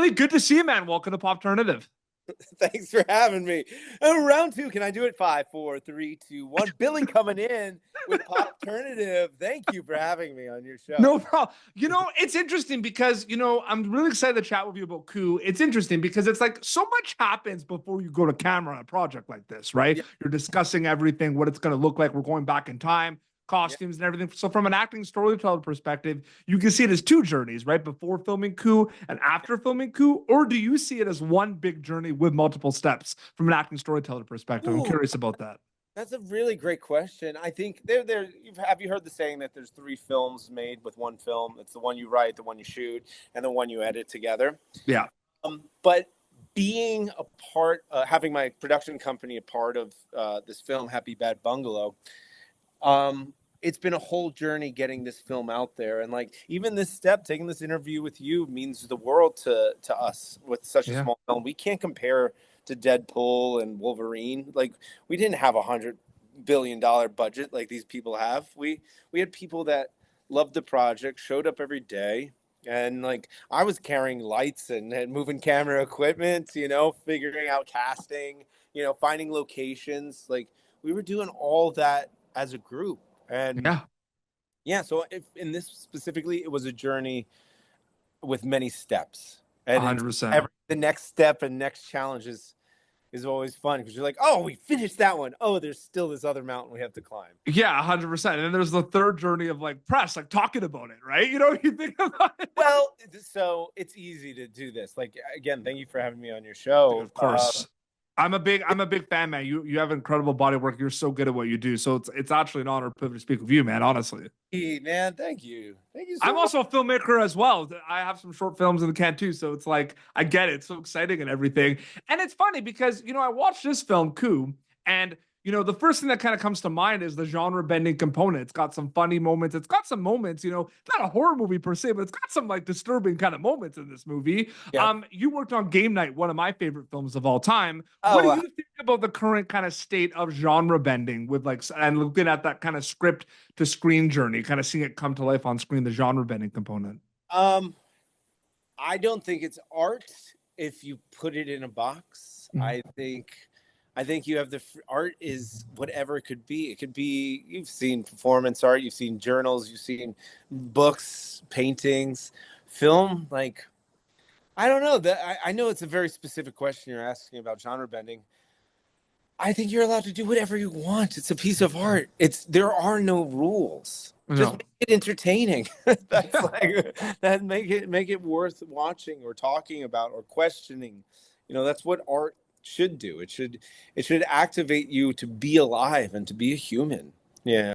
Billy, good to see you, man. Welcome to Pop Alternative. Thanks for having me. Oh, round two. Can I do it? 5, 4, 3, 2, 1. Billy coming in with Pop Alternative. Thank you for having me on your show. No problem. It's interesting because, I'm really excited to chat with you about Coup. It's interesting because it's like so much happens before you go to camera on a project like this, right? Yeah. You're discussing everything, what it's going to look like. We're going back in time, Yeah. costumes and everything. So from an acting storyteller perspective, you can see it as two journeys, right? Before filming Coup and after filming Coup, or do you see it as one big journey with multiple steps from an acting storyteller perspective? I'm Ooh, curious about that. that's a really great question. I think have you heard the saying that there's 3 films made with one film? It's the one you write, the one you shoot, and the one you edit together. Yeah. But being a part, having my production company a part of this film, Happy Bad Bungalow, it's been a whole journey getting this film out there. And like, even this step, taking this interview with you means the world to us with such a small film. We can't compare to Deadpool and Wolverine. Like, we didn't have $100 billion budget like these people have. We had people that loved the project, showed up every day. And like, I was carrying lights and moving camera equipment, figuring out casting, finding locations. Like, we were doing all that as a group. And so if in this specifically, it was a journey with many steps, and 100%. The next step and next challenge is always fun because you're like, oh, we finished that one. Oh, there's still this other mountain we have to climb. Yeah, 100%. And then there's the third journey of like press, like talking about it, right? You think about it. Well, so it's easy to do this. Like, again, thank you for having me on your show. Of course. I'm a big fan, man. You have incredible body work. You're so good at what you do. So it's actually an honor and privilege to speak with you, man, honestly. Hey, man, thank you. Thank you so I'm much. also a filmmaker as well. I have some short films in the can too. So it's like, I get it. It's so exciting and everything. And it's funny because, I watched this film, Coup, and the first thing that kind of comes to mind is the genre bending component. It's got some funny moments. It's got some moments, not a horror movie per se, but it's got some like disturbing kind of moments in this movie. Yeah. You worked on Game Night, one of my favorite films of all time. What do you think about the current kind of state of genre bending with like, and looking at that kind of script to screen journey, kind of seeing it come to life on screen, the genre bending component? I don't think it's art if you put it in a box. Mm-hmm. I think you have art is whatever it could be. It could be, you've seen performance art, you've seen journals, you've seen books, paintings, film. Like, I don't know that. I know it's a very specific question you're asking about genre bending. I think you're allowed to do whatever you want. It's a piece of art. There are no rules. Just make it entertaining. That's that make it worth watching or talking about or questioning. That's what art should do. It should activate you to be alive and to be a human. Yeah.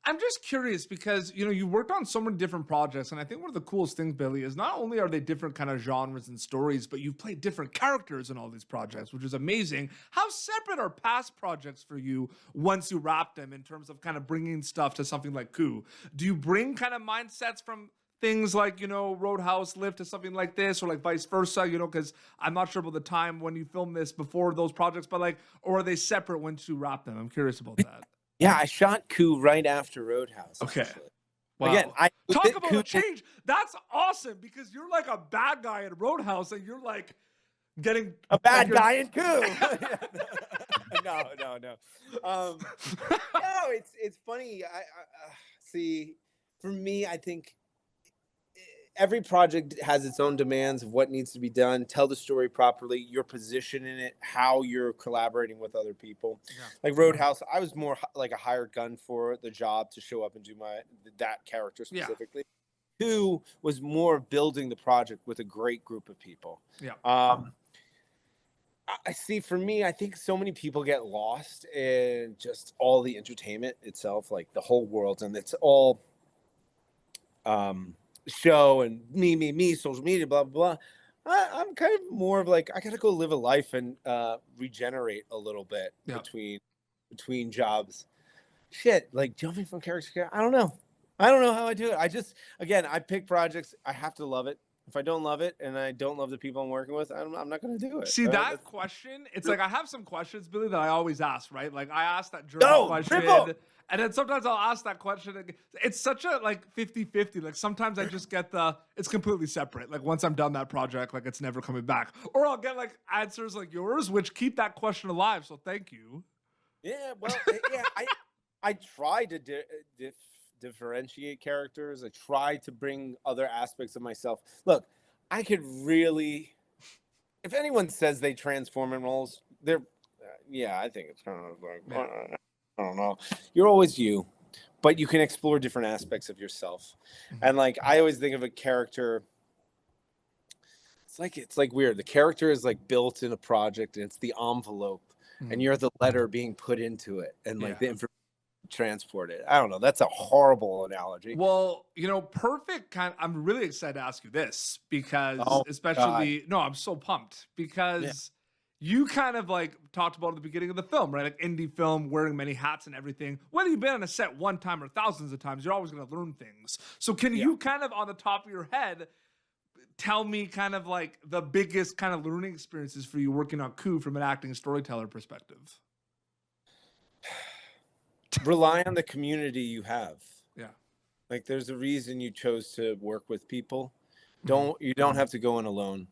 I'm just curious because, you worked on so many different projects. And I think one of the coolest things, Billy, is not only are they different kind of genres and stories, but you've played different characters in all these projects, which is amazing. How separate are past projects for you once you wrap them in terms of kind of bringing stuff to something like Coup? Do you bring kind of mindsets from things like, Roadhouse Lift to something like this, or like vice versa, because I'm not sure about the time when you filmed this before those projects, but like, or are they separate once you wrap them? I'm curious about that. Yeah, I shot Coup right after Roadhouse. Okay. Actually. Wow. Again, talk about a change. That's awesome because you're like a bad guy in Roadhouse and you're like getting a bad guy in Coup. No. No, it's funny. I see. For me, I think every project has its own demands of what needs to be done. Tell the story properly, your position in it, how you're collaborating with other people. Yeah. Like Roadhouse, I was more like a hired gun for the job to show up and do that character specifically. Yeah. Coup was more building the project with a great group of people. Yeah. I see. For me, I think so many people get lost in just all the entertainment itself, like the whole world, and it's all show and me, social media, blah, blah, blah. I'm kind of more of like, I gotta go live a life and regenerate a little bit between jobs. Shit, like jumping from character to character, I don't know how I do it. I pick projects. I have to love it. If I don't love it and I don't love the people I'm working with, I'm not going to do it. See, that question, it's like I have some questions, Billy, that I always ask, right? Like I ask that German question, and then sometimes I'll ask that question. It's such a like 50-50. Like sometimes I just get it's completely separate. Like once I'm done that project, like it's never coming back. Or I'll get like answers like yours, which keep that question alive. So thank you. Yeah, well, yeah, I try to differentiate characters. I try to bring other aspects of myself. Look, I could really, if anyone says they transform in roles, they're, I think it's kind of like, I don't know. You're always you, but you can explore different aspects of yourself. And like, I always think of a character. It's like weird. The character is like built in a project, and it's the envelope, and you're the letter being put into it, and like the information transported. I don't know. That's a horrible analogy. Well, perfect I'm really excited to ask you this because I'm so pumped because you kind of like talked about at the beginning of the film, right? Like indie film, wearing many hats and everything. Whether you've been on a set one time or thousands of times, you're always going to learn things. So can you kind of on the top of your head tell me kind of like the biggest kind of learning experiences for you working on Coup from an acting storyteller perspective? Rely on the community you have. Yeah. Like there's a reason you chose to work with people. You don't have to go in alone.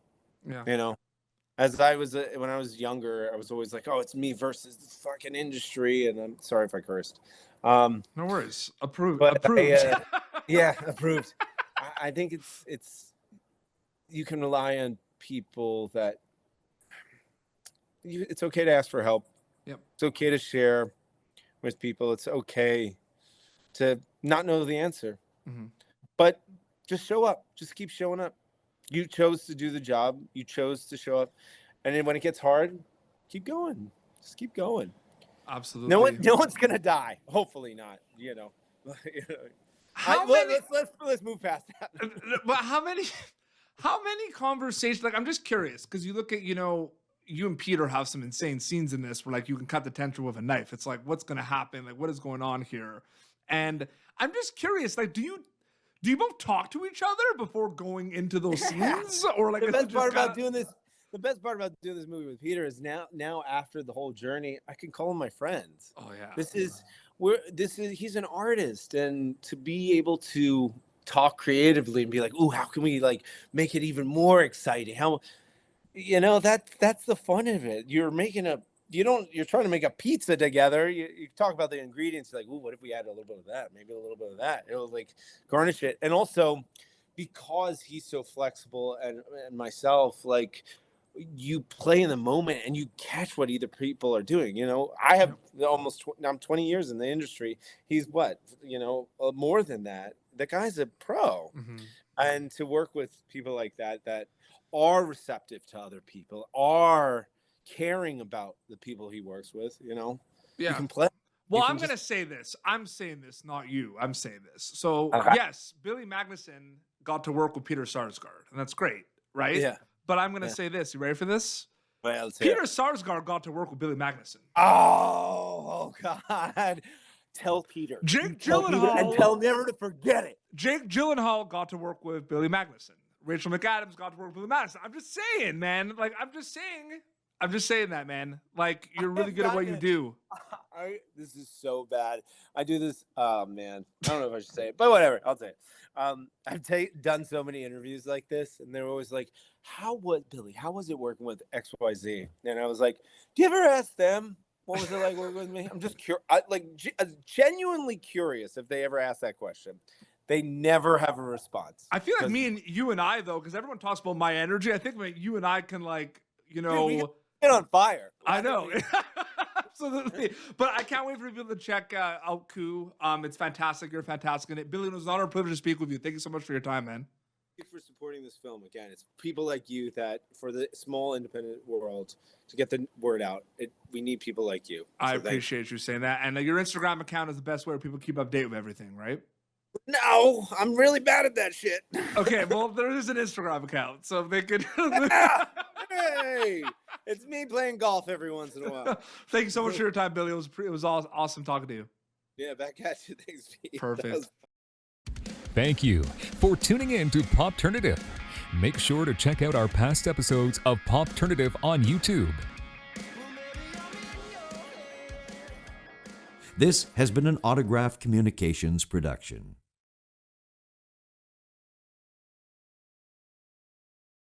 Yeah. As I was, when I was younger, I was always like, oh, it's me versus the fucking industry. And I'm sorry if I cursed. No worries. Approved. Approved. I think it's, you can rely on people that it's okay to ask for help. Yep. It's okay to share with people. It's okay to not know the answer, but just show up. Just keep showing up. You chose to do the job. You chose to show up. And then when it gets hard, keep going. Just keep going. Absolutely. No one's going to die. Hopefully not, Let's move past that. But how many conversations, like I'm just curious because you look at, you and Peter have some insane scenes in this where like you can cut the tension with a knife. It's like, what's going to happen? Like, what is going on here? And I'm just curious, like, do you both talk to each other before going into those scenes? Or like the best part about doing this movie with Peter is now after the whole journey, I can call him my friend. Oh yeah. He's an artist, and to be able to talk creatively and be like, "Ooh, how can we like make it even more exciting?" How that's the fun of it. You're trying to make a pizza together. You talk about the ingredients, like, ooh, what if we add a little bit of that, maybe a little bit of that? It'll like garnish it. And also because he's so flexible and myself, like you play in the moment and you catch what either people are doing. I have I'm 20 years in the industry. He's what, more than that. The guy's a pro. And to work with people like that are receptive to other people, are caring about the people he works with, you can play. Well, I'm going to say this. I'm saying this, not you. I'm saying this. So, yes, Billy Magnussen got to work with Peter Sarsgaard, and that's great, right? Yeah. But I'm going to say this. You ready for this? Well, Peter Sarsgaard got to work with Billy Magnussen. Oh, God. Tell Peter. Jake Gyllenhaal. And tell him never to forget it. Jake Gyllenhaal got to work with Billy Magnussen. Rachel McAdams got to work with Billy Magnussen. I'm just saying, man. Like, I'm just saying that, man. Like, you're really good at what you do. This is so bad. I do this. Oh, man. I don't know if I should say it, but whatever. I'll say it. I've done so many interviews like this, and they're always like, how was it working with XYZ? And I was like, do you ever ask them? What was it like working with me? I'm just genuinely curious if they ever ask that question. They never have a response. I feel like me and you and I, though, because everyone talks about my energy. I think you and I can, like, Dude, we get on fire. I know. Absolutely. But I can't wait for people to check out Coup. It's fantastic. You're fantastic in it. Billy, it was an honor and privilege to speak with you. Thank you so much for your time, man. Thank you for supporting this film. Again, it's people like you that, for the small independent world, to get the word out, we need people like you. I appreciate you saying that. And your Instagram account is the best way where people keep update with everything, right? No, I'm really bad at that shit. Okay, well, there is an Instagram account, so they could. Hey, it's me playing golf every once in a while. Thank you so much for your time, Billy. It was awesome talking to you. Yeah, back at you. Thanks, Pete. Perfect. Thank you for tuning in to Popternative. Make sure to check out our past episodes of Popternative on YouTube. This has been an Autograph Communications production.